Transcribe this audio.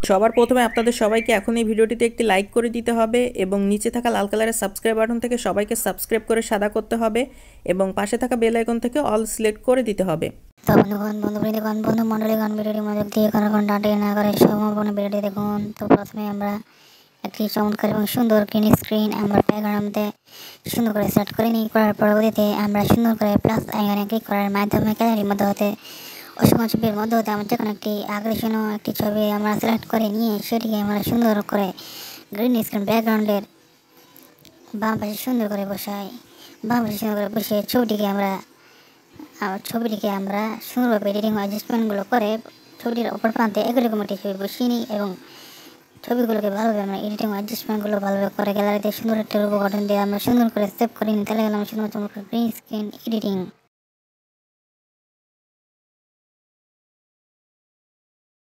সবার প্রথমে আপনাদের সবাইকে এখন এই ভিডিওটিতে একটি লাইক করে দিতে হবে এবং নিচে থাকা লাল কালারের সাবস্ক্রাইব বাটন থেকে সবাইকে সাবস্ক্রাইব করে সাদা করতে হবে এবং পাশে থাকা বেল আইকন থেকে অল সিলেক্ট করে দিতে হবে। তো বন্ধুগণ বন্ধু মন্ডলীগণ ভিডিওটি মনোযোগ দিয়ে কোনো ডাঁটি না করে সম্পূর্ণ ভিডিওটি দেখুন। তো প্রথমে আমরা একটি চমৎকার এবং সুন্দর গ্রিন স্ক্রিন আমরা ব্যাকগ্রাউন্ডে সুন্দর করে সেট করে নিই। করার পরবর্তীতে আমরা সুন্দর করে প্লাস আইকনে ক্লিক করার মাধ্যমে গ্যালারির মধ্যে হতে অসংখ্য ছবির মধ্যে হতে আমরা যে কোনো একটি আকর্ষণীয় একটি ছবি আমরা সিলেক্ট করে নিয়ে সেটিকে আমরা সুন্দর করে গ্রিন স্ক্রিন ব্যাকগ্রাউন্ডের বাম পাশে সুন্দর করে বসাই। বাম পাশে সুন্দর করে বসে ছবিটিকে আমরা সুন্দরভাবে এডিটিং অ্যাডজাস্টমেন্টগুলো করে ছবিটির অপর প্রান্তে একই রকম একটি ছবি বসিয়ে নিই এবং ছবিগুলোকে ভালোভাবে আমরা এডিটিং অ্যাডজাস্টমেন্টগুলো ভালোভাবে করে গ্যালারিতে সুন্দর একটা রূপ গঠন দিয়ে আমরা সুন্দর করে সেভ করে নিই। তাহলে আমরা সুন্দর গ্রিন স্ক্রিন এডিটিং।